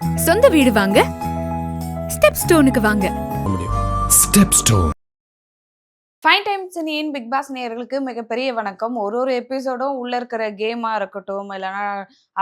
சொந்த வீடு வாங்க ஸ்டெப் ஸ்டோனுக்கு வாங்க. Step stone. Fine times in big boss நேயர்களுக்கு மிகப்பெரிய வணக்கம். ஒரு எபிசோடும் உள்ள இருக்கிற கேமா இருக்கட்டும், இல்லைன்னா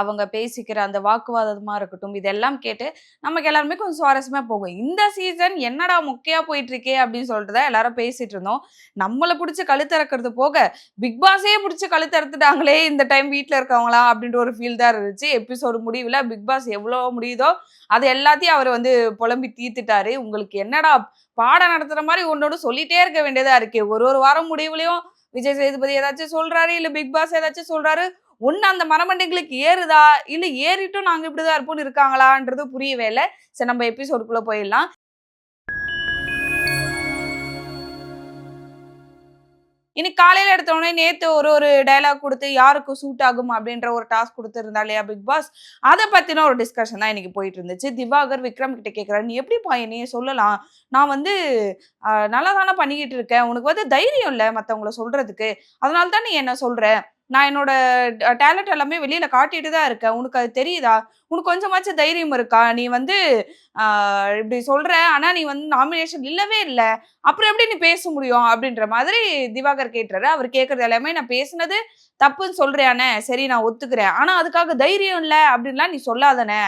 அவங்க பேசிக்கிற அந்த வாக்குவாதமா இருக்கட்டும், இதெல்லாம் கேட்டு நமக்கு எல்லாருமே கொஞ்சம் சுவாரஸ்யமா போகும். இந்த சீசன் என்னடா மொக்கையா போயிட்டு இருக்கே அப்படின்னு சொல்லிட்டு தான் எல்லாரும் பேசிட்டு இருந்தோம். நம்மளை பிடிச்சி கழுத்திறக்கிறது போக பிக் பாஸே பிடிச்சி கழுத்திறத்துட்டாங்களே இந்த டைம் வீட்டில் இருக்கவங்களா அப்படின்ற ஒரு ஃபீல் தான் இருந்துச்சு. எபிசோடு முடிவில் பிக் பாஸ் எவ்வளோ முடியுதோ அது எல்லாத்தையும் அவர் வந்து புலம்பி தீர்த்துட்டாரு. உங்களுக்கு என்னடா பாடம் நடத்துற மாதிரி ஒன்னோடு சொல்லிட்டே இருக்க வேண்டியதா இருக்கு. ஒரு வாரம் முடிவுலயும் விஜய் சேதுபதி ஏதாச்சும் சொல்றாரு, இல்ல பிக் பாஸ் ஏதாச்சும் சொல்றாரு. ஒண்ணு அந்த மரமண்டைங்களுக்கு ஏறுதா, இல்ல ஏறிட்டும் நாங்க இப்படிதான் இருப்போம்னு இருக்காங்களான்றது புரியவே இல்லை. சரி, நம்ம எபிசோடுக்குள்ள போயிடலாம். இன்னைக்கு காலையில எடுத்தோடனே நேத்து ஒரு டைலாக் கொடுத்து யாருக்கு சூட் ஆகும் அப்படின்ற ஒரு டாஸ்க் கொடுத்துருந்தா இல்லையா பிக் பாஸ், அதை பத்தின ஒரு டிஸ்கஷன் தான் இன்னைக்கு போயிட்டு இருந்துச்சு. திவாகர் விக்ரம் கிட்ட கேட்கிறாரு, நீ எப்படிப்பா என்னைய சொல்லலாம், நான் வந்து நல்லா தானே பண்ணிக்கிட்டு இருக்கேன், உனக்கு வந்து தைரியம் இல்லை மற்றவங்கள சொல்றதுக்கு, அதனால தான் நீ என்ன சொல்ற, நான் என்னோட டேலண்ட் எல்லாமே வெளியில காட்டிட்டு தான் இருக்கேன், உனக்கு அது தெரியுதா, உனக்கு கொஞ்சமாச்சும் தைரியம் இருக்கா, நீ வந்து இப்படி சொல்ற, ஆனா நீ வந்து நாமினேஷன் இல்லவே இல்லை, அப்புறம் எப்படி நீ பேச முடியும் அப்படின்ற மாதிரி திவாகர் கேட்டுறாரு. அவர் கேட்கறது எல்லாமே நான் பேசுனது தப்புன்னு சொல்றியானே, சரி நான் ஒத்துக்கிறேன், ஆனா அதுக்காக தைரியம் இல்லை அப்படின்லாம் நீ சொல்லாதானே,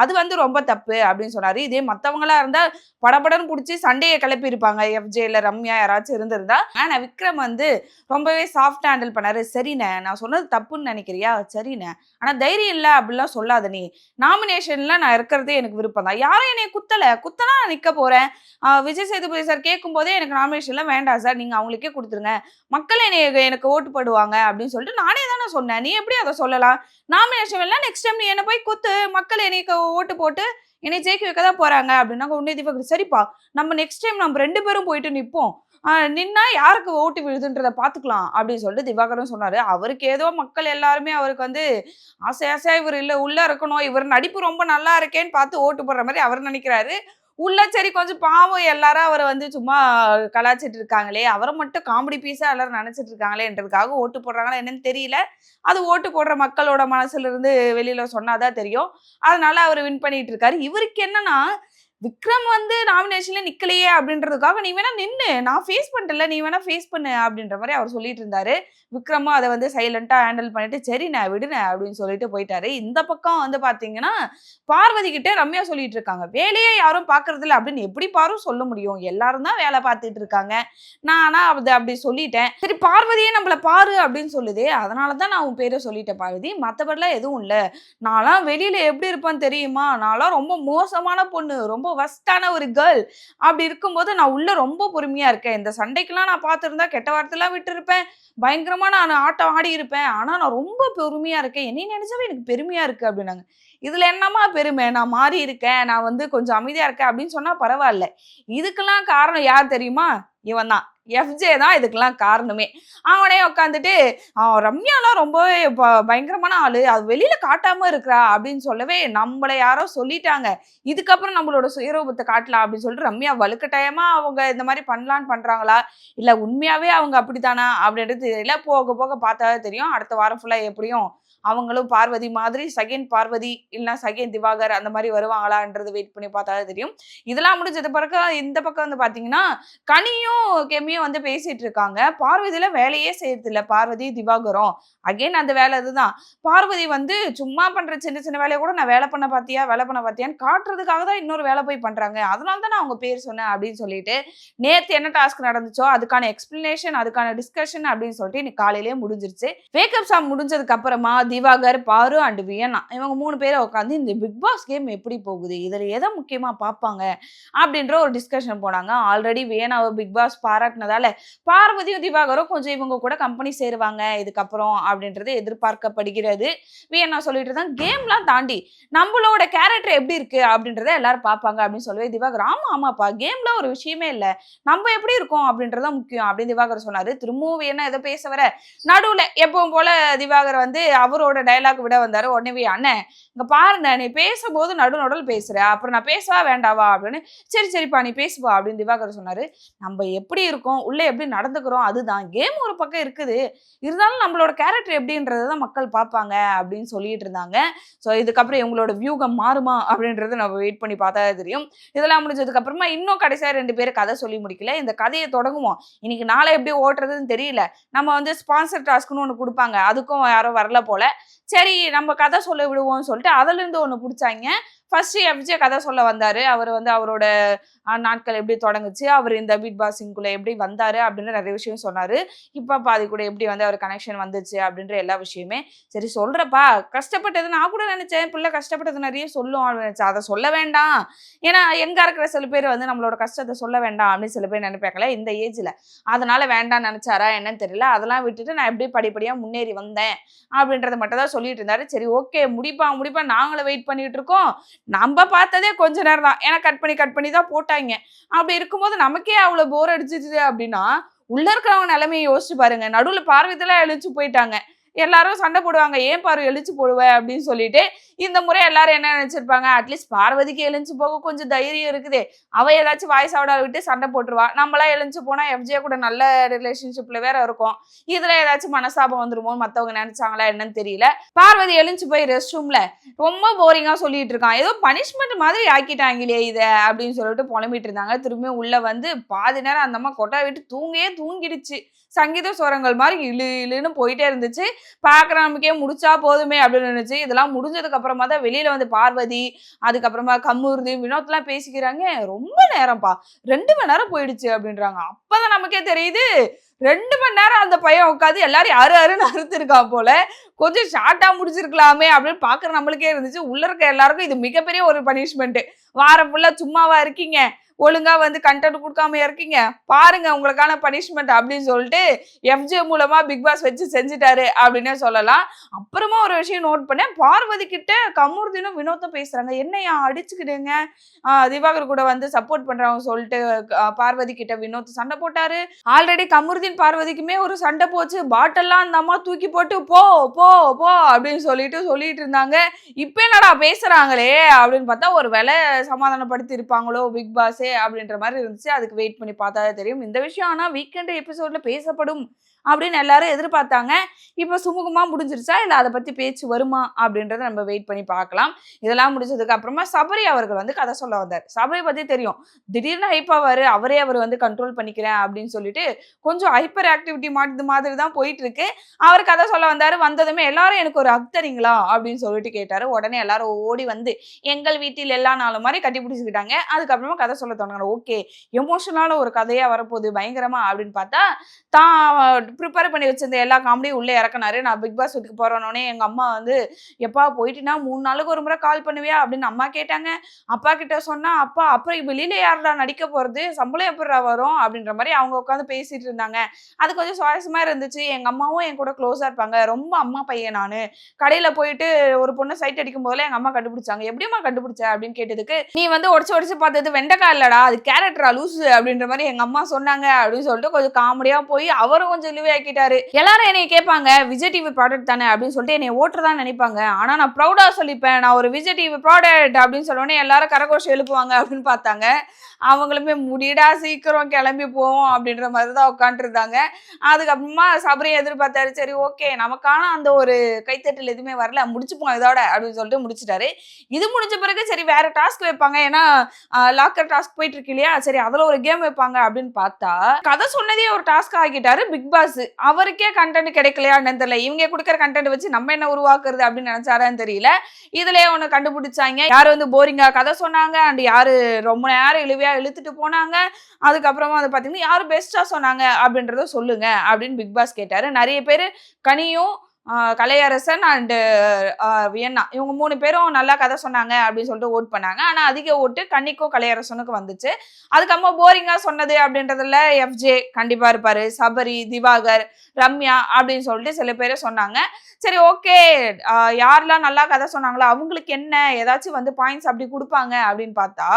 அது வந்து ரொம்ப தப்பு அப்படின்னு சொன்னாரு. இதே மத்தவங்களா இருந்தா படபடன்னு பிடிச்சி சண்டையை கிளப்பி இருப்பாங்க. எஃப்ஜேல ரம்யா யாராச்சும் இருந்திருந்தா. ஆனா விக்ரம் வந்து ரொம்பவே சாஃப்ட் ஹேண்டில் பண்ணாரு. சரிண்ணே, நான் சொன்னது தப்புன்னு நினைக்கிறியா, சரிண்ணே, ஆனா தைரியம் இல்லை அப்படிலாம் சொல்லாத, நீ நாமினேஷன்ல நான் இருக்கிறதே எனக்கு விருப்பம் தான், யாரும் என்னை குத்தனா நான் நிக்க போறேன், விஜய் சேதுபதி சார் கேட்கும் போதே எனக்கு நாமினேஷன்ல வேண்டாம் சார், நீங்க அவங்களுக்கே கொடுத்துருங்க, மக்கள் எனக்கு ஓட்டு போடுவாங்க அப்படின்னு சொல்லிட்டு நானே தானே சொன்னேன், நீ எப்படி அதை சொல்லலாம், நாமினேஷன் எல்லாம் நெக்ஸ்ட் டைம் நீ என்ன போய் குத்து, மக்கள் எனக்கு ஓட்டு போட்டு என்னை ஜெயிக்க வைக்க தான் போறாங்க அப்படின்னா உடனே திவாகர், சரிப்பா நம்ம நெக்ஸ்ட் டைம் நம்ம 2 பேரும் போயிட்டு நிற்போம், நின்னா யாருக்கு ஓட்டு விழுதுன்றதை பார்த்துக்கலாம் அப்படின்னு சொல்லிட்டு திவாகரும் சொன்னாரு. அவருக்கு ஏதோ மக்கள் எல்லாருமே அவருக்கு வந்து ஆசையா இவர் இல்லை உள்ள இருக்கணும், இவர் நடிப்பு ரொம்ப நல்லா இருக்கேன்னு பார்த்து ஓட்டு போடுற மாதிரி அவர் நினைக்கிறாரு. உள்ள சரி கொஞ்சம் பாவம், எல்லாரும் அவரை வந்து சும்மா கலாச்சிட்டு இருக்காங்களே, அவரை மட்டும் காமெடி பீஸா எல்லாரும் நினைச்சிட்டு இருக்காங்களேன்றதுக்காக ஓட்டு போடுறாங்களா என்னன்னு தெரியல. அது ஓட்டு போடுற மக்களோட மனசுல இருந்து வெளியில சொன்னாதான் தெரியும். அதனால அவர் வின் பண்ணிட்டு இருக்காரு. இவருக்கு என்னன்னா, விக்ரம் வந்து நாமினேஷன்ல நிக்கலையே அப்படின்றதுக்காக நீ வேணா நின்னு, நான் ஃபேஸ் பண்ணிட்டல, நீ வேணா ஃபேஸ் பண்ணு அப்படின்ற மாதிரி அவர் சொல்லிட்டு இருந்தாரு. விக்ரமும் அதை வந்து சைலண்டா ஹேண்டில் பண்ணிட்டு சரிண்ணே விடுனே அப்படின்னு சொல்லிட்டு போயிட்டாரு. இந்த பக்கம் வந்து பாத்தீங்கன்னா பார்வதி கிட்ட ரம்யா சொல்லிட்டு இருக்காங்க, வேலையே யாரும் பாக்குறது இல்லை அப்படின்னு எப்படி பாரும் சொல்ல முடியும், எல்லாரும் தான் வேலை பார்த்துட்டு இருக்காங்க, நானா அப்படி சொல்லிட்டேன், சரி பார்வதியே நம்மள பாரு அப்படின்னு சொல்லுதே, அதனாலதான் நான் உன் பேரை சொல்லிட்டேன் பார்வதி, மற்றபடிலாம் எதுவும் இல்லை, நான்லாம் வெளியில எப்படி இருப்பேன்னு தெரியுமா, நான்லாம் ரொம்ப மோசமான பொண்ணு, ரொம்ப வஸ்டான ஒரு கேர்ள், அப்படி இருக்கும்போது நான் உள்ள ரொம்ப பொறுமையா இருக்கேன், இந்த சண்டைக்கெல்லாம் நான் பார்த்துருந்தா கெட்ட வார்த்தைலாம் விட்டு இருப்பேன், பயங்கரமா நான் ஆட்டம் ஆடி இருப்பேன், ஆனா நான் ரொம்ப பெருமையா இருக்கேன், என்னை நினைச்சாவே எனக்கு பெருமையா இருக்கு அப்படின்னாங்க. இதுல என்னமா பெருமை, நான் மாறி இருக்கேன், நான் வந்து கொஞ்சம் அமைதியா இருக்கேன் அப்படின்னு சொன்னா பரவாயில்ல, இதுக்கெல்லாம் காரணம் யார் தெரியுமா, இவன் தான், எஃப்ஜே தான் இதுக்கெல்லாம் காரணமே. அவனே உட்காந்துட்டு ரம்யாலாம் ரொம்ப பயங்கரமான ஆளு, அது வெளியில காட்டாம இருக்கிறா அப்படின்னு சொல்லவே நம்மளை யாரோ சொல்லிட்டாங்க, இதுக்கப்புறம் நம்மளோட சுயரூபத்தை காட்டலாம் அப்படின்னு சொல்லிட்டு ரம்யா வலுக்கட்டாயமா அவங்க இந்த மாதிரி பண்ணலான்னு பண்றாங்களா, இல்ல உண்மையாவே அவங்க அப்படித்தானா அப்படின்றது தெரியல. போக போக பார்த்தாவே தெரியும். அடுத்த வாரம் ஃபுல்லா எப்படியும் அவங்களும் பார்வதி மாதிரி செகண்ட் பார்வதி இல்லைன்னா செகண்ட் திவாகர் அந்த மாதிரி வருவாங்களான்றது வெயிட் பண்ணி பார்த்தாலே தெரியும். இதெல்லாம் முடிஞ்சது பிறகு இந்த பக்கம் வந்து பாத்தீங்கன்னா கனியும் கெமியும் வந்து பேசிட்டு இருக்காங்க. பார்வதியில வேலையே செய்யறது இல்லை பார்வதி திவாகரும். அகைன் அந்த வேலை இதுதான். பார்வதி வந்து சும்மா பண்ற சின்ன சின்ன வேலையை கூட நான் வேலை பண்ண பாத்தியான்னு காட்டுறதுக்காக தான் இன்னொரு வேலை போய் பண்றாங்க, அதனால தான் நான் அவங்க பேர் சொன்னேன் அப்படின்னு சொல்லிட்டு நேத்து என்ன டாஸ்க் நடந்துச்சோ அதுக்கான எக்ஸ்பிளனேஷன் அதுக்கான டிஸ்கஷன் அப்படின்னு சொல்லிட்டு இன்னைக்கு காலையிலேயே முடிஞ்சிருச்சு. வேக்கப் சாங் முடிஞ்சதுக்கு அப்புறமா திவாகர், பாரு அண்ட் வியன்னா இவங்க 3 பேரை உட்காந்து இந்த பிக் பாஸ் கேம் எப்படி போகுது, இதுல எதை முக்கியமா பார்ப்பாங்க அப்படின்ற ஒரு டிஸ்கஷன் போனாங்க. ஆல்ரெடி வியனாவை பிக் பாஸ் பாராட்டினதால பார்வதியும் திவாகரும் கொஞ்சம் இவங்க கூட கம்பெனி சேருவாங்க இதுக்கப்புறம் அப்படின்றது எதிர்பார்க்கப்படுகிறது. வியன்னா சொல்லிட்டு தான் கேம்லாம் தாண்டி நம்மளோட கேரக்டர் எப்படி இருக்கு அப்படின்றத எல்லாரும் பார்ப்பாங்க அப்படின்னு சொல்லவே திவாகர், ஆமாப்பா கேம்ல ஒரு விஷயமே இல்லை, நம்ம எப்படி இருக்கோம் அப்படின்றதான் முக்கியம் அப்படின்னு திவாகர் சொன்னாரு. திரும்பவும் வியன்னா எதை பேச வர நடுவுல எப்பவும் போல திவாகர் வந்து அவரும் அவரோட டைலாக் விட வந்தாரு. உடனே அண்ணன் இங்க பாருங்க, நீ பேசும்போது நடுநடுல பேசுற, அப்புறம் நான் பேசவா வேண்டாவா அப்படின்னு. சரி சரிப்பா நீ பேசுவா அப்படின்னு திவாகர் சொன்னாரு. நம்ம எப்படி இருக்கோம், உள்ள எப்படி நடந்துக்கிறோம், அதுதான் கேம் ஒரு பக்கம் இருக்குது, இருந்தாலும் நம்மளோட கேரக்டர் எப்படின்றதான் மக்கள் பார்ப்பாங்க அப்படின்னு சொல்லிட்டு இருந்தாங்க. ஸோ இதுக்கப்புறம் இவங்களோட வியூகம் மாறுமா அப்படின்றத நம்ம வெயிட் பண்ணி பார்த்தா தெரியும். இதெல்லாம் முடிஞ்சதுக்கு அப்புறமா இன்னும் கடைசியா 2 பேரும் கதை சொல்லி முடிக்கல. இந்த கதையை தொடங்குவோம். இன்னைக்கு நாளை எப்படி ஓட்டுறதுன்னு தெரியல. நம்ம வந்து ஸ்பான்சர் டாஸ்க்னு ஒன்று கொடுப்பாங்க, அதுக்கும் யாரும் வரல போல. சரி நம்ம கதை சொல்ல விடுவோம்னு சொல்லிட்டு அதுல இருந்து ஒன்று பிடிச்சாங்க. ஃபர்ஸ்ட் எஃப்ஜே கதை சொல்ல வந்தாரு. அவர் வந்து அவரோட நாட்கள் எப்படி தொடங்குச்சு, அவர் இந்த பிக் பாஸிங்குள்ள எப்படி வந்தாரு அப்படின்ற நிறைய விஷயம் சொன்னாரு. இப்ப பாதி கூட எப்படி வந்து அவர் கனெக்ஷன் வந்துச்சு அப்படின்ற எல்லா விஷயமே. சரி சொல்றப்பா, கஷ்டப்பட்டது நான் கூட நினைச்சேன் பிள்ளை கஷ்டப்பட்டது நிறைய சொல்லும் அப்படின்னு நினைச்சேன். அதை சொல்ல வேண்டாம், ஏன்னா எங்க இருக்கிற சில பேர் வந்து நம்மளோட கஷ்டத்தை சொல்ல வேண்டாம் அப்படின்னு சில பேர் நினைப்பாங்களே இந்த ஏஜ்ல, அதனால வேண்டாம்னு நினைச்சாரா என்னன்னு தெரியல. அதெல்லாம் விட்டுட்டு நான் எப்படி படிப்படியா முன்னேறி வந்தேன் அப்படின்றத மட்டும் தான் சொல்லிட்டு இருந்தாரு. சரி ஓகே முடிப்பா நாங்களும் வெயிட் பண்ணிட்டு இருக்கோம். நம்ம பார்த்ததே கொஞ்ச நேரம் தான், ஏன்னா கட் பண்ணி தான் போட்டாங்க. அப்படி இருக்கும்போது நமக்கே அவ்வளவு போர் அடிச்சிச்சு அப்படின்னா உள்ள இருக்கிறவங்க நிலைமையை யோசிச்சு பாருங்க. நடுவுல பார்வதிலாம் எழுச்சு போயிட்டாங்க. எல்லாரும் சண்டை போடுவாங்க, ஏன் பார்வை எழுச்சு போடுவ அப்படின்னு சொல்லிட்டு. இந்த முறை எல்லாரும் என்ன நினைச்சிருப்பாங்க, அட்லீஸ்ட் பார்வதிக்கு எழுந்து போக கொஞ்சம் தைரியம் இருக்குது, அவ ஏதாச்சும் வாய்ஸ் அவுடா விட்டு சண்டை போட்டுருவா, நம்மளாம் எழுந்து போனா எஃப்ஜே கூட நல்ல ரிலேஷன்ஷிப்ல வேற இருக்கும், இதுல ஏதாச்சும் மனசாபம் வந்துருமோ மத்தவங்க நினைச்சாங்களா என்னன்னு தெரியல. பார்வதி எழுந்து போய் ரெஸ்ட் ரூம்ல ரொம்ப போரிங்கா சொல்லிட்டு இருக்கான், ஏதோ பனிஷ்மெண்ட் மாதிரி ஆக்கிட்டாங்களே இத அப்படின்னு சொல்லிட்டு புலம்பிட்டு இருந்தாங்க. திரும்பியும் உள்ள வந்து பாதி நேரம் அந்த அம்மா கொட்டா விட்டு தூங்கிடுச்சு. சங்கீத சுரங்கள் மாதிரி இழுன்னு போயிட்டே இருந்துச்சு. பாக்குற நமக்கே முடிச்சா போதுமே அப்படின்னு நினைச்சு. இதெல்லாம் முடிஞ்சதுக்கு அப்புறமா தான் வெளியில வந்து பார்வதி, அதுக்கப்புறமா கம்முருதி, வினோத்லாம் பேசிக்கிறாங்க. ரொம்ப நேரம்ப்பா, 2 மணி நேரம் போயிடுச்சு அப்படின்றாங்க. அப்பதான் நமக்கே தெரியுது 2 மணி நேரம் அந்த பையன் உட்காந்து எல்லாரும் அருன்னு அறுத்திருக்கான் போல, கொஞ்சம் ஷார்ட்டா முடிச்சிருக்கலாமே அப்படின்னு பாக்குற நம்மளுக்கே இருந்துச்சு. உள்ள இருக்க எல்லாருக்கும் இது மிகப்பெரிய ஒரு பனிஷ்மெண்ட். வாரம் ஃபுல்லா சும்மாவா இருக்கீங்க, ஒழுங்கா வந்து கண்டென்ட் கொடுக்காம இருக்கீங்க, பாருங்க உங்களுக்கான பனிஷ்மெண்ட் அப்படின்னு சொல்லிட்டு எஃப்ஜே மூலமா பிக் பாஸ் வச்சு செஞ்சுட்டாரு அப்படின்னே சொல்லலாம். அப்புறமா ஒரு விஷயம் நோட் பண்ணேன், பார்வதி கிட்ட கமருதீனும் வினோத்தும் பேசுறாங்க. என்னையா அடிச்சுக்கிடுங்க, திவாகர் கூட வந்து சப்போர்ட் பண்றவங்க சொல்லிட்டு பார்வதி கிட்ட வினோத் சண்டை போட்டாரு. ஆல்ரெடி கமருதீன் பார்வதிக்குமே ஒரு சண்டை போச்சு. பாட்டெல்லாம் அந்த அம்மா தூக்கி போட்டு போ போ போ அப்படின்னு சொல்லிட்டு இருந்தாங்க. இப்ப என்னடா பேசுறாங்களே அப்படின்னு பார்த்தா ஒரு வேலை சமாதானப்படுத்தி இருப்பாங்களோ பிக் பாஸே அப்படின்ற மாதிரி இருந்துச்சு. அதுக்கு வெயிட் பண்ணி பார்த்தாலே தெரியும். இந்த விஷயம் ஆனா வீக்கெண்ட் எபிசோட்ல பேசப்படும் அப்படின்னு எல்லாரும் எதிர்பார்த்தாங்க. இப்ப சுமூகமா முடிஞ்சிருச்சா இல்ல அதை பத்தி பேச்சு வருமா அப்படின்றத நம்ம வெயிட் பண்ணி பார்க்கலாம். இதெல்லாம் முடிஞ்சதுக்கு அப்புறமா சபரி அவர்கள் வந்து கதை சொல்ல வந்தார். சபரி பத்தி தெரியும், திடீர்னு ஹைப்பாவாரு, அவர் வந்து கண்ட்ரோல் பண்ணிக்கிறேன் அப்படின்னு சொல்லிட்டு கொஞ்சம் ஹைப்பர் ஆக்டிவிட்டி மாதிரி தான் போயிட்டு இருக்கு. அவர் கதை சொல்ல வந்தாரு. வந்ததுமே எல்லாரும் எனக்கு ஒரு ஹக் தரீங்களா அப்படின்னு சொல்லிட்டு கேட்டாரு. உடனே எல்லாரும் ஓடி வந்து எங்கள் வீட்டில் எல்லா நாளும் மாதிரி கட்டி பிடிச்சிக்கிட்டாங்க. அதுக்கப்புறமா கதை சொல்ல தோணுங்க. ஓகே எமோஷனலான ஒரு கதையா வரப்போகுது பயங்கரமா அப்படின்னு பார்த்தா தான் ப்ரிப்பேர் பண்ணி வச்சிருந்த எல்லா காமெடியும் உள்ளே இறக்குனாரு. நான் பிக் பாஸ் வீட்டுக்கு போறோன்னே எங்க அம்மா வந்து எப்பா போயிட்டுனா 3 நாளுக்கு ஒரு முறை கால் பண்ணுவியா அப்படின்னு அம்மா கேட்டாங்க. அப்பா கிட்ட சொன்னா அப்பா அப்புறம் வெளியில யாருடா நடிக்க போறது, சம்பளம் எப்படா வரும் அப்படின்ற மாதிரி அவங்க உட்காந்து பேசிட்டு இருந்தாங்க. அது கொஞ்சம் சுவாரஸ்யமா இருந்துச்சு. எங்க அம்மாவும் என் கூட க்ளோஸா இருப்பாங்க, ரொம்ப அம்மா பையன். நானு கடையில போயிட்டு ஒரு பொண்ணு சைட் அடிக்கும் போதுல எங்க அம்மா கண்டுபிடிச்சாங்க. எப்படிமா கண்டுபிடிச்ச அப்படின்னு கேட்டதுக்கு நீ வந்து உடச்சு பார்த்தது வெண்டைக்காய் இல்லடா, அது கேரக்டரா லூசு அப்படின்ற மாதிரி எங்க அம்மா சொன்னாங்க அப்படின்னு சொல்லிட்டு கொஞ்சம் காமெடியா போய் அவரும் கொஞ்சம் ஆக்கிட்டாரு. எல்லாரும் என்னை கேட்பாங்க விஜய் டிவி ப்ராடக்ட் தானே அப்படின்னு சொல்லிட்டு என்னை ஓட்டுறதான் நினைப்பாங்க. ஆனா நான் ப்ரௌடா சொல்லிப்பேன், நான் ஒரு விஜய் டிவி ப்ராடக்ட் அப்படின்னு சொன்னோடனே எல்லாரும் கரகோஷம் எழுப்புவாங்க அப்படின்னு பார்த்தாங்க. அவங்களுமே முடிடா சீக்கிரம் கிளம்பி போவோம் அப்படின்ற மாதிரி தான் உட்காந்துருந்தாங்க. அதுக்கப்புறமா சபரியை எதிர்பார்த்தாரு. சரி ஓகே நமக்கான அந்த ஒரு கைத்தட்டல் எதுவுமே வரல, முடிச்சுப்போம் இதோட அப்படின்னு சொல்லிட்டு முடிச்சுட்டாரு. இது முடிஞ்ச பிறகு சரி வேற டாஸ்க் வைப்பாங்க, ஏன்னா லாக்கர் டாஸ்க் போயிட்டு இருக்கு இல்லையா, சரி அதுல ஒரு கேம் வைப்பாங்க அப்படின்னு பார்த்தா கதை சொன்னதே ஒரு டாஸ்க் ஆகிட்டாரு பிக் பாஸ். அவருக்கே கண்டென்ட் கிடைக்கலையான்னு தெரியல, இவங்க கொடுக்குற கண்டென்ட் வச்சு நம்ம என்ன உருவாக்குறது அப்படின்னு நினைச்சாரான்னு தெரியல. இதுலயே ஒண்ணு கண்டுபிடிச்சாங்க, யாரு வந்து போரிங்கா கதை சொன்னாங்க அண்ட் யாரு ரொம்ப நேரம் இழுத்துட்டு போனாங்க, அதுக்கப்புறமா வந்து பாத்தீங்கன்னா யாரு பெஸ்டா சொன்னாங்க அப்படின்றத சொல்லுங்க அப்படின்னு பிக் பாஸ் கேட்டாரு. நிறைய பேரு கனியும் கலையரசன் அண்டு வியன்னா இவங்க 3 பேரும் நல்லா கதை சொன்னாங்க அப்படின்னு சொல்லிட்டு ஓட் பண்ணாங்க. ஆனா அதிக ஓட்டு கன்னிக்கும் கலையரசனுக்கும் வந்துச்சு. அதுக்கப்புறமா போரிங்கா சொன்னது அப்படின்றதுல எஃப்ஜே கண்டிப்பா இருப்பாரு, சபரி, திவாகர், ரம்யா அப்படின்னு சொல்லிட்டு சில பேரை சொன்னாங்க. சரி ஓகே யாரெல்லாம் நல்லா கதை சொன்னாங்களோ அவங்களுக்கு என்ன ஏதாச்சும் வந்து பாயிண்ட்ஸ் அப்படி கொடுப்பாங்க அப்படின்னு பார்த்தா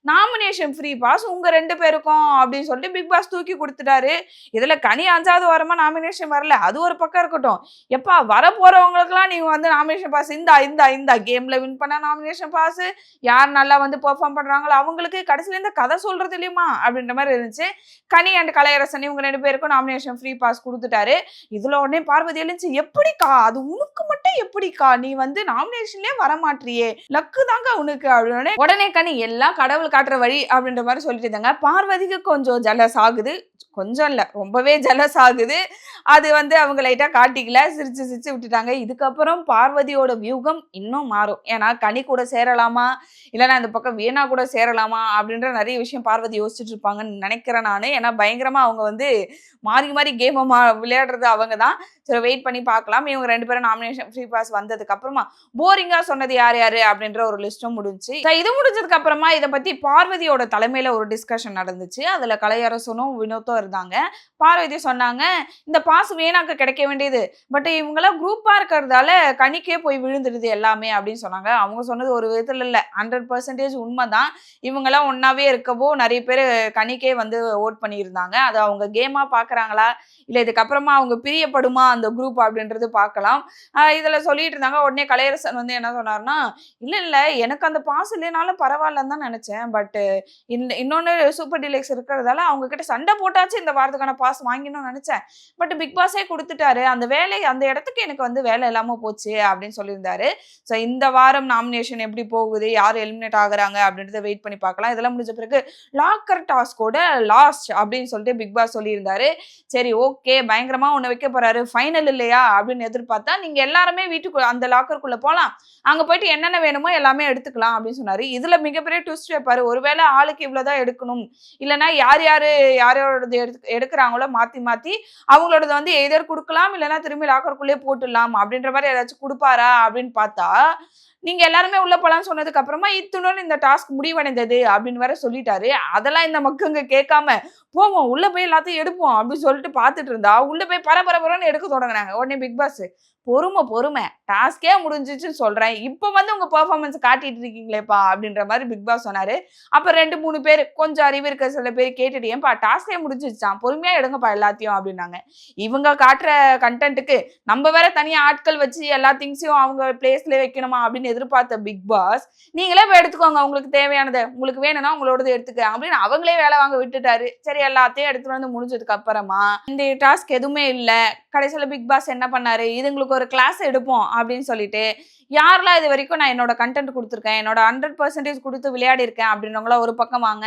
நாமினேஷன் ஃப்ரீ பாஸ் உங்க 2 பேருக்கும் அப்படின்னு சொல்லிட்டு பிக் பாஸ் தூக்கி கொடுத்துட்டாரு. இதுல கனி 5வது வாரமா நாமினேஷன் வரல, அது ஒரு பக்கம் இருக்கட்டும். எப்ப ஏன்பா வர போறவங்களுக்குலாம் நீங்க வந்து நாமினேஷன் பாஸ் இந்த கேம்ல வின் பண்ண நாமினேஷன் பாஸ், யார் நல்லா வந்து பெர்ஃபார்ம் பண்றாங்களோ அவங்களுக்கு, கடைசியில இந்த கதை சொல்றது இல்லையுமா அப்படின்ற மாதிரி இருந்துச்சு. கனி அண்ட் கலையரசன் இவங்க 2 பேருக்கும் நாமினேஷன் ஃப்ரீ பாஸ் கொடுத்துட்டாரு. இதுல உடனே பார்வதி எழுந்துச்சு, எப்படிக்கா அது உனக்கு மட்டும் எப்படிக்கா, நீ வந்து நாமினேஷன்லயே வரமாட்டியே, லக்கு தாங்க உனக்கு அப்படின்னு உடனே கனி எல்லாம் கடவுள் காட்டுற வழி அப்படின்ற மாதிரி சொல்லிட்டு இருந்தாங்க. பார்வதிக்கு கொஞ்சம் ஜலஸ் ஆகுது, கொஞ்சம் இல்ல ரொம்பவே ஜலஸ் ஆகுது. அது வந்து அவங்க லைட்டா காட்டிக்கல, சிரிச்சு சிரிச்சு விட்டுட்டாங்க. இதுக்கப்புறம் பார்வதியோட வியூகம் இன்னும் மாறும். ஏன்னா கனி கூட சேரலாமா இல்லைன்னா இந்த பக்கம் வீணா கூட சேரலாமா அப்படின்ற நிறைய விஷயம் பார்வதி யோசிச்சுட்டு இருப்பாங்கன்னு நினைக்கிறேன் நானு. ஏன்னா பயங்கரமா அவங்க வந்து மாறி மாறி கேம் விளையாடுறது அவங்க தான். சரி வெயிட் பண்ணி பார்க்கலாம். இவங்க 2 பேரும் நாமினேஷன் ஃப்ரீ பாஸ் வந்ததுக்கு அப்புறமா போரிங்கா சொன்னது யார் யாரு அப்படின்ற ஒரு லிஸ்டும் முடிஞ்சு. இது முடிஞ்சதுக்கு அப்புறமா இதை பத்தி பார்வதியோட தலைமையில ஒரு டிஸ்கஷன் நடந்துச்சு. அதுல கலையரசனும் வினோத்தும் இருந்தாங்க. பார்வதி சொன்னாங்க, இந்த பாஸ் வேணாக்கு கிடைக்க வேண்டியது, பட் இவங்கெல்லாம் குரூப்பா இருக்கிறதால கனிக்கே போய் விழுந்துடுது எல்லாமே அப்படின்னு சொன்னாங்க. அவங்க சொன்னது ஒரு விதத்துல இல்ல, 100% உண்மைதான். இவங்கெல்லாம் ஒன்னாவே இருக்கவோ நிறைய பேர் கனிக்கே வந்து ஓட் பண்ணியிருந்தாங்க. அது அவங்க கேமா பாக்குறாங்களா இல்ல இதுக்கப்புறமா அவங்க பிரியப்படுமா அந்த குரூப் அப்படின்றது பார்க்கலாம். இதுல சொல்லிட்டு இருந்தாங்க. உடனே கலையரசன் வந்து என்ன சொன்னார்னா, இல்ல எனக்கு அந்த பாஸ் இல்லைனாலும் பரவாயில்லன்னு தான் நினைச்சேன், பட் இன்னொன்னு சூப்பர் டீலக்ஸ் இருக்கிறதால அவங்க கிட்ட சண்டை போட்டாச்சு இந்த வாரத்துக்கான பாஸ் வாங்கணும்னு நினைச்சேன், பட் பிக் பாஸே கொடுத்துட்டாரு, அந்த வேலை அந்த இடத்துக்கு எனக்கு வந்து வேலை இல்லாம போச்சு அப்படின்னு சொல்லியிருந்தாரு. ஸோ இந்த வாரம் நாமினேஷன் எப்படி போகுது, யார் எலிமினேட் ஆகுறாங்க அப்படின்றத வெயிட் பண்ணி பார்க்கலாம். இதெல்லாம் முடிஞ்ச பிறகு லாக்கர் டாஸ்கோட லாஸ்ட் அப்படின்னு சொல்லிட்டு பிக் பாஸ் சொல்லியிருந்தாரு. சரி ஓகே, பயங்கரமா ஒண்ணு வைக்க போறாரு, ஃபைனல் இல்லையா அப்படின்னு எதிர்பார்த்தா நீங்க எல்லாருமே வீட்டுக்குள்ள அந்த லாக்கருக்குள்ள போலாம், அங்க போயிட்டு என்னென்ன வேணுமோ எல்லாமே எடுத்துக்கலாம் அப்படின்னு சொன்னாரு. இதுல மிகப்பெரிய ட்விஸ்ட் வைப்பாரு. ஒருவேளை ஆளுக்கு இவ்வளவுதான் எடுக்கணும், இல்லைன்னா யாரோடது எடுக்கிறாங்களோ மாத்தி மாத்தி அவங்களோடது வந்து எதர் கொடுக்கலாம், இல்லைன்னா திரும்பி லாக்கருக்குள்ளே போட்டுடலாம் அப்படின்ற மாதிரி ஏதாச்சும் கொடுப்பாரா அப்படின்னு பார்த்தா, நீங்க எல்லாருமே உள்ள போலான்னு சொன்னதுக்கு அப்புறமா இத்துடன் இந்த டாஸ்க் முடிவடைந்தது அப்படின்னு வேற சொல்லிட்டாரு. அதெல்லாம் இந்த மக்களுங்க கேட்காம போவோம் உள்ள போய் எல்லாத்தையும் எடுப்போம் அப்படின்னு சொல்லிட்டு பார்த்துட்டு இருந்தா உள்ள போய் பரபரன்னு எடுக்க தொடங்கினாங்க. உடனே பிக் பாஸ், பொறுமை டாஸ்கே முடிஞ்சிச்சுன்னு சொல்றேன், இப்போ வந்து உங்க பெர்ஃபார்மன்ஸ் காட்டிட்டு இருக்கீங்களேப்பா அப்படின்ற மாதிரி பிக் பாஸ் சொன்னாரு. அப்ப 2-3 பேர் கொஞ்சம் அறிவு இருக்க சில பேர் கேட்டுட்டு, ஏன்பா டாஸ்கே முடிஞ்சிச்சான், பொறுமையா எடுங்கப்பா எல்லாத்தையும் அப்படின்னாங்க. இவங்க காட்டுற கண்டென்ட்டுக்கு நம்ம வேற தனியா ஆட்கள் வச்சு எல்லா திங்ஸையும் அவங்க பிளேஸ்ல வைக்கணுமா அப்படின்னு எதிர்பார்த்த பிக் பாஸ், நீங்களே போய் எடுத்துக்கோங்க, உங்களுக்கு தேவையானதை, உங்களுக்கு வேணும்னா உங்களோடது எடுத்துக்க அப்படின்னு அவங்களே வேலை வாங்க விட்டுட்டாரு. சரி எல்லாத்தையும் எடுத்துட்டு வந்து முடிஞ்சதுக்கு அப்புறமா இந்த டாஸ்க் எதுவுமே இல்ல. கடைசியில பிக் பாஸ் என்ன பண்ணாரு, இதுங்களுக்கு ஒரு கிளாஸ் எடுப்போம் அப்படின்னு சொல்லிட்டு யாரெல்லாம் இது வரைக்கும் நான் என்னோட கண்டென்ட் கொடுத்துருக்கேன், என்னோட 100% கொடுத்து விளையாடி இருக்கேன் அப்படின்றவங்களா ஒரு பக்கம் வாங்க,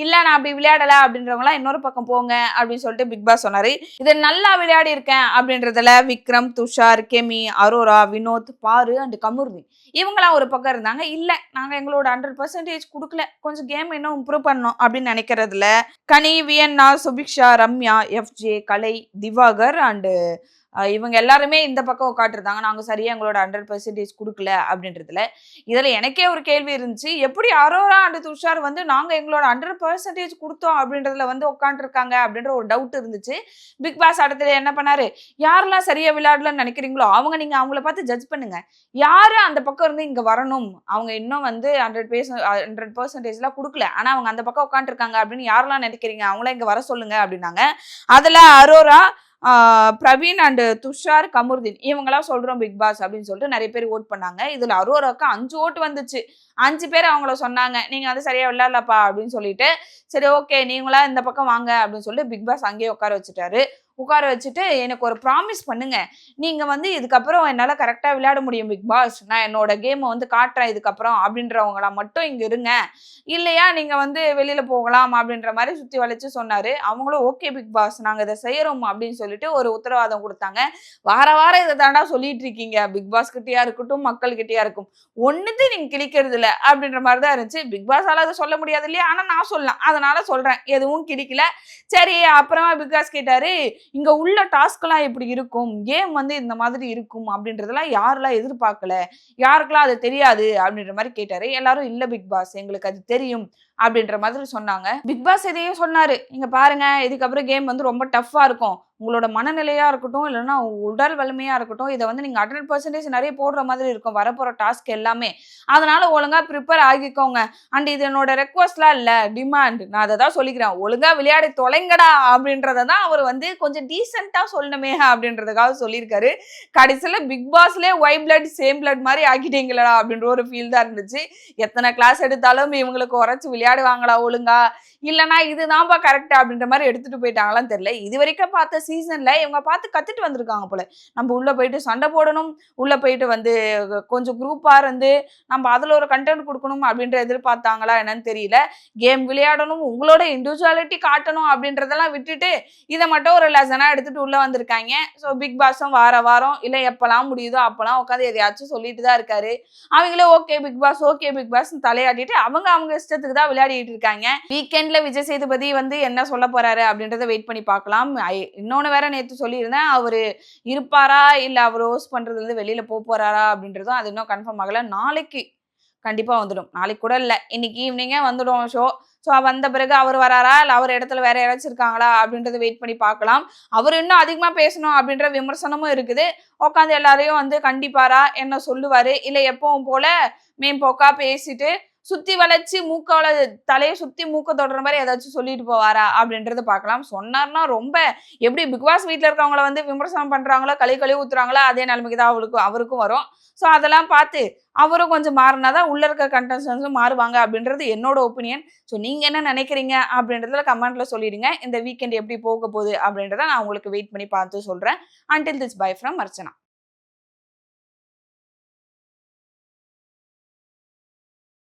இல்ல நான் அப்படி விளையாடல அப்படின்றவங்களா இன்னொரு பக்கம் போங்க அப்படின்னு சொல்லிட்டு பிக் பாஸ் சொன்னாரு. இது நல்லா விளையாடி இருக்கேன் அப்படின்றதுல விக்ரம், துஷார், கெமி, அரோரா, வினோத், பாரு அண்ட் கமுர்தி இவங்களாம் ஒரு பக்கம் இருந்தாங்க. இல்ல நாங்க எங்களோட 100% கொடுக்கல, கொஞ்சம் கேம் இன்னும் இம்ப்ரூவ் பண்ணணும் அப்படின்னு நினைக்கிறதுல கனி, வியன்னா, சுபிக்ஷா, ரம்யா, எஃப்ஜே, கலை, திவாகர் அண்ட் இவங்க எல்லாருமே இந்த பக்கம் உட்காந்துருந்தாங்க. நாங்க சரியா எங்களோட 100% கொடுக்கல அப்படின்றதுல. இதுல எனக்கே ஒரு கேள்வி இருந்துச்சு, எப்படி அரோரா அண்ட் துஷார் வந்து நாங்க எங்களோட 100% கொடுத்தோம் அப்படின்றதுல வந்து உட்காந்துருக்காங்க அப்படின்ற ஒரு டவுட் இருந்துச்சு. பிக் பாஸ் அடுத்தது என்ன பண்ணாரு, யாரெல்லாம் சரியா விளையாடலன்னு நினைக்கிறீங்களோ நீங்க அவங்கள பார்த்து ஜட்ஜ் பண்ணுங்க, யாரு அந்த பக்கம் இருந்து இங்க வரணும், அவங்க இன்னும் வந்து 100% கொடுக்கல, ஆனா அவங்க அந்த பக்கம் உட்காந்துருக்காங்க அப்படின்னு யாரெல்லாம் நினைக்கிறீங்க அவங்கள இங்க வர சொல்லுங்க அப்படின்னாங்க. அதுல அரோரா, பிரவீன் அண்ட் துஷார், கமுர்தீன் இவங்கெல்லாம் சொல்றோம் பிக் பாஸ் அப்படின்னு சொல்லிட்டு நிறைய பேர் ஓட் பண்ணாங்க. இதுல அரோராக்கு 5 ஓட்டு வந்துச்சு. 5 பேர் அவங்கள சொன்னாங்க, நீங்க வந்து சரியா விளையாடலப்பா அப்படின்னு சொல்லிட்டு. சரி ஓகே நீங்களா இந்த பக்கம் வாங்க அப்படின்னு சொல்லிட்டு பிக் பாஸ் அங்கேயே உட்கார வச்சுட்டாரு. உட்கார வச்சுட்டு, எனக்கு ஒரு ப்ராமிஸ் பண்ணுங்க, நீங்க வந்து இதுக்கப்புறம் என்னால கரெக்டா விளையாட முடியும் பிக் பாஸ், நான் என்னோட கேமை வந்து காட்டுறேன் இதுக்கப்புறம் அப்படின்றவங்களா மட்டும் இங்க இருங்க, இல்லையா நீங்க வந்து வெளியில போகலாம் அப்படின்ற மாதிரி சுத்தி வளைச்சு சொன்னாரு. அவங்களும் ஓகே பிக் பாஸ் நாங்க இதை செய்யறோம் அப்படின்னு சொல்லிட்டு ஒரு உத்தரவாதம் கொடுத்தாங்க. வாரம் இதை தாண்டா சொல்லிட்டு இருக்கீங்க, பிக் பாஸ் கிட்டயா இருக்கட்டும் மக்கள் கிட்டயா இருக்கும், ஒண்ணுத்தையும் நீங்க கிழிக்கிறது இல்ல அப்படின்ற மாதிரிதான் இருந்துச்சு. பிக் பாஸால அதை சொல்ல முடியாது இல்லையா, ஆனா நான் சொல்லலாம் அதனால சொல்றேன், எதுவும் கிழிக்கல. சரி அப்புறமா பிக் பாஸ் கேட்டாரு, இங்க உள்ள டாஸ்க் எல்லாம் எப்படி இருக்கும், கேம் வந்து இந்த மாதிரி இருக்கும் அப்படின்றதெல்லாம் யாரெல்லாம் எதிர்பார்க்கல, யாருக்கெல்லாம் அது தெரியாது அப்படின்ற மாதிரி கேட்டாரு. எல்லாரும் இல்ல பிக் பாஸ் எங்களுக்கு அது தெரியும் அப்படின்ற மாதிரி சொன்னாங்க. பிக் பாஸ் இதையும் சொன்னாரு, இங்க பாருங்க இதுக்கப்புறம் கேம் வந்து ரொம்ப டஃப்பா இருக்கும், உங்களோட மனநிலையா இருக்கட்டும், இல்லைன்னா உடல் வலிமையா இருக்கட்டும், இதை வந்து நீங்க 100% நிறைய போடுற மாதிரி இருக்கும் வரப்போற டாஸ்க் எல்லாமே. அதனால ஒழுங்கா ப்ரிப்பேர் ஆகிக்கோங்க. அண்ட் இது என்னோட ரெக்வஸ்ட்லாம் இல்ல, டிமாண்ட். நான் அதை தான் சொல்லிக்கிறேன். ஒழுங்கா விளையாடி தொலைங்கடா அப்படின்றத தான் அவர் வந்து கொஞ்சம் டீசெண்டா சொல்லணுமே அப்படின்றதுக்காக சொல்லியிருக்காரு. கடைசியில பிக் பாஸ்லயே ஒய் பிளட் சேம் பிளட் மாதிரி ஆக்கிட்டீங்களா அப்படின்ற ஒரு ஃபீல் தான் இருந்துச்சு. எத்தனை கிளாஸ் எடுத்தாலும் இவங்களுக்கு உரைச்சு விளையாடுவாங்களா ஒழுங்கா, இல்லைன்னா இதுதான்ப்பா கரெக்ட் அப்படின்ற மாதிரி எடுத்துட்டு போயிட்டாங்களான்னு தெரியல. இது வரைக்கும் பார்த்த சீசன்ல இவங்க பார்த்து கத்துட்டு வந்திருக்காங்க போல. நம்ம உள்ள போயிட்டு சண்டை போடணும், உள்ள போயிட்டு வந்து கொஞ்சம் குரூப்பா இருந்து நம்ம அதுல ஒரு கண்டென்ட் கொடுக்கணும் அப்படின்ற எதிர்பார்த்தாங்களா என்னன்னு தெரியல. கேம் விளையாடணும், உங்களோட இண்டிவிஜுவாலிட்டி காட்டணும் அப்படின்றதெல்லாம் விட்டுட்டு இதை மட்டும் ஒரு லெசனா எடுத்துட்டு உள்ள வந்திருக்காங்க. ஸோ பிக் பாஸும் வாரம் இல்ல எப்பெல்லாம் முடியுதோ அப்பெல்லாம் உட்காந்து எதையாச்சும் சொல்லிட்டு தான் இருக்காரு. அவங்களே ஓகே பிக் பாஸ் தலையாட்டிட்டு அவங்க இஷ்டத்துக்கு தான் விளையாடிட்டு இருக்காங்க. வீக்கெண்ட்ல விஜய் சேதுபதி வந்து என்ன சொல்ல போறாரு அப்படின்றத வெயிட் பண்ணி பார்க்கலாம். இன்னொன்னு வேற நேற்று சொல்லியிருந்தேன், அவரு இருப்பாரா இல்ல அவர் ஹோஸ்ட் பண்றதுல இருந்து வெளியில போறாரா அப்படின்றதும் அது இன்னும் கன்ஃபார்ம் ஆகல. நாளைக்கு கண்டிப்பா வந்துடும். நாளைக்கு கூட இல்ல, இன்னைக்கு ஈவினிங்கே வந்துடும் ஷோ. ஸோ வந்த பிறகு அவர் வராரா இல்லை அவர் இடத்துல வேற யாராச்சும் இருக்காங்களா அப்படின்றத வெயிட் பண்ணி பார்க்கலாம். அவர் இன்னும் அதிகமாக பேசணும் அப்படின்ற விமர்சனமும் இருக்குது. உட்காந்து எல்லாரையும் வந்து கண்டிப்பாரா என்ன சொல்லுவாரு, இல்லை எப்பவும் போல மேம்போக்கா பேசிட்டு சுத்தி வளைச்சு தலையை சுத்தி மூக்க தொடர மாதிரி ஏதாச்சும் சொல்லிட்டு போவாரா அப்படின்றத பார்க்கலாம். சொன்னார்னா ரொம்ப எப்படி பிக் பாஸ் வீட்டில் இருக்கவங்கள வந்து விமர்சனம் பண்றாங்களோ கழுவி ஊத்துறாங்களோ அதே நிலைமைக்கு தான் அவருக்கும் வரும். ஸோ அதெல்லாம் பார்த்து அவரும் கொஞ்சம் மாறினாதான் உள்ள இருக்க கண்டஸ்டன்ஸும் மாறுவாங்க அப்படின்றது என்னோட ஒப்பீனியன். ஸோ நீங்க என்ன நினைக்கிறீங்க அப்படின்றதுல கமெண்ட்ல சொல்லிடுங்க. இந்த வீக்கெண்ட் எப்படி போக போகுது அப்படின்றத நான் உங்களுக்கு வெயிட் பண்ணி பார்த்து சொல்றேன். Until this, bye from Archana.